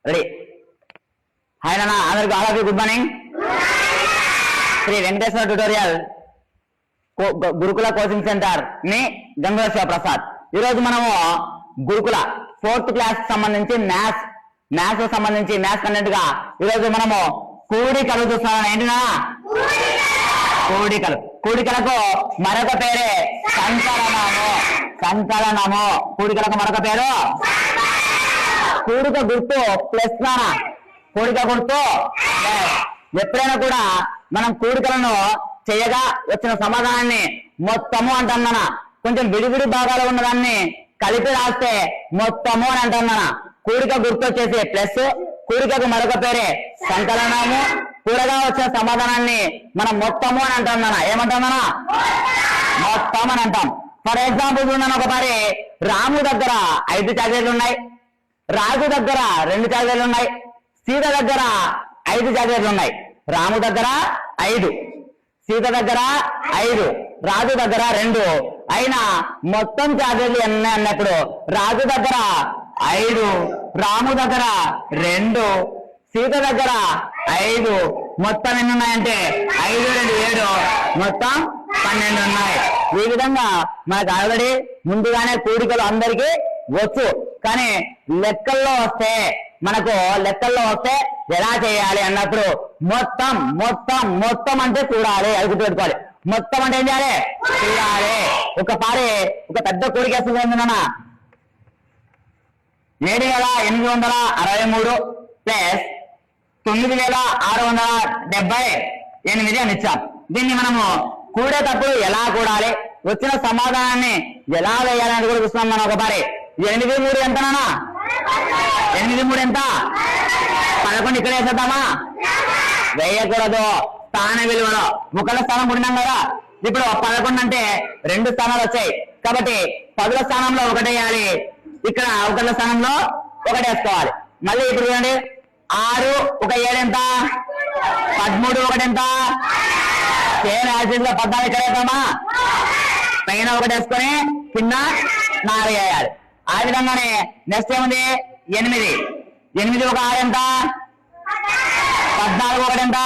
Ready? Hi నాన్న, అందరికి all of you good morning. Sri Venkateswara tutorial Gurukula coaching centre ని గంగా శివప్రసాద్. ఈరోజు మనము గురుకుల 4th క్లాస్ సంబంధించి మ్యాథ్స్ సంబంధించి మ్యాథ్స్ కంటెంట్ గా ఈరోజు మనము కూడికలు చూస్తున్నాం. ఏంటినా కూడికలకు మరొక పేరే సంకలనము. కూడికలకు మరొక పేరు కూడిక గుర్తు ప్లస్ నానా. కూడిక గుర్తు ఎప్పుడైనా కూడా మనం కూడికలను చేయగా వచ్చిన సమాధానాన్ని మొత్తము అంటున్నానా. కొంచెం విడివిడి భాగాలు ఉన్నదాన్ని కలిపి రాస్తే మొత్తము అని అంటున్నానా. కూడిక గుర్తు వచ్చేసి ప్లస్, కూడికకు మరొక పేరే సంకలనము. కూడగా వచ్చిన సమాధానాన్ని మనం మొత్తము అని అంటున్నానా. ఏమంటున్నానా? మొత్తం అని అంటాం. ఫర్ ఎగ్జాంపుల్ చూడండి, ఒకసారి రాము దగ్గర 5 చాక్లెట్లు ఉన్నాయి, రాజు దగ్గర 2 చాక్లెట్లు ఉన్నాయి, సీత దగ్గర 5 చాక్లెట్లు ఉన్నాయి. రాము దగ్గర 5, సీత దగ్గర 5, రాజు దగ్గర 2 అయినా మొత్తం చాక్లెట్లు ఎన్ని అన్నప్పుడు రాజు దగ్గర 5, రాము దగ్గర 2, సీత దగ్గర 5, మొత్తం ఎన్ని ఉన్నాయంటే 5, 2, 7, మొత్తం 12 ఉన్నాయి. ఈ విధంగా మనకు ఆల్రెడీ ముందుగానే కూడికలు అందరికీ వచ్చు. కానీ లెక్కల్లో వస్తే ఎలా చేయాలి అన్నప్పుడు మొత్తం అంటే చూడాలి. అది గుర్తుపెట్టుకోవాలి. మొత్తం అంటే ఏం చేయాలి? చూడాలి. ఒక పెద్ద కూడిక వేస్తుందన్న 7,863 ప్లస్ 9,678 అని ఇచ్చాం. దీన్ని మనము కూడేటప్పుడు ఎలా కూడాలి, వచ్చిన సమాధానాన్ని ఎలా వేయాలని కూడా చూస్తున్నాం. మనం ఒకసారి 8 3 ఎంతనా? 8 3 ఎంత? 11 ఇక్కడ వేసేద్దామా? వేయకూడదు. స్థాన విలువలో ఒకళ్ళ స్థానం పుట్టినాం కదా. ఇప్పుడు 11 అంటే 2 స్థానాలు వచ్చాయి కాబట్టి 10ల స్థానంలో 1 వేయాలి, ఇక్కడ 1ల స్థానంలో 1 వేసుకోవాలి. మళ్ళీ ఇప్పుడు చూడండి, 6 1 7 ఎంత? 13 1 ఎంత? సేమ్ యాసిడ్ లో 14 ఇక్కడ వేద్దామా? పైన 1 వేసుకొని కింద 4 వేయాలి. ఆ విధంగానే నెక్స్ట్ ఏముంది? 8 1 6 ఎంత? 14 1 ఎంత?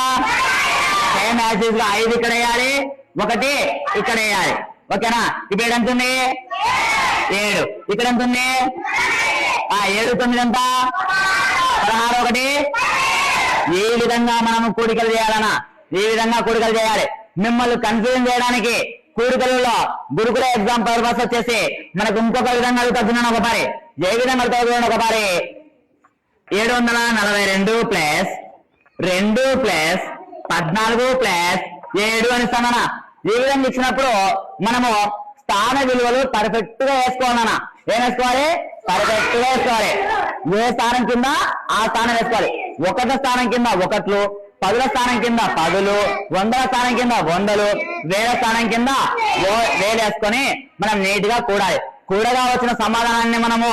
సేమ్ యాసిడ్ లో 5 ఇక్కడ వేయాలి, 1 ఇక్కడ వేయాలి. ఓకేనా? ఇప్పుడు ఎంత ఉంది? 7. ఇక్కడ ఎంత ఉంది? 7 9 ఎంత? 16 1. ఈ విధంగా మనం కూడికలు చేయాలన్నా, ఈ విధంగా కూడికలు చేయాలి. మిమ్మల్ని కన్ఫ్యూజన్ చేయడానికి కూడికలలో గురుకుల ఎగ్జామ్ పర్పస్ వచ్చేసి మనకు ఇంకొక విధంగా అడుగుతున్నాను. ఒకసారి ఏ విధంగా అడుగుతున్నాను? ఒకసారి 742 ప్లస్ 2 ప్లస్ 14 ప్లస్ 7 అని ఇస్తానన్నా. ఈ విధంగా ఇచ్చినప్పుడు మనము స్థాన విలువలు పర్ఫెక్ట్ గా వేసుకోవాలన్నా. ఏం వేసుకోవాలి? పర్ఫెక్ట్ గా వేసుకోవాలి. ఏ స్థానం కింద ఆ స్థానం వేసుకోవాలి. 1వ స్థానం కింద 1, 10ల స్థానం కింద 10, 100ల స్థానం కింద 100, 1000ల స్థానం కింద 1000 వేసుకొని మనం నీట్ గా కూడాలి. కూడగా వచ్చిన సమాధానాన్ని మనము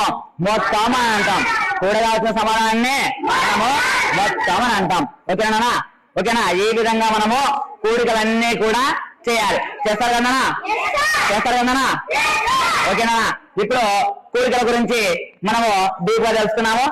మొత్తం అని అంటాం. కూడగా వచ్చిన సమాధానాన్ని మనము మొత్తం అని అంటాం. ఓకేనా? ఈ విధంగా మనము కూడికలన్నీ కూడా చేయాలి. చేస్తారు కదనా? ఓకేనా? ఇప్పుడు కూడికల గురించి మనము డీప్గా తెలుసుకున్నాము.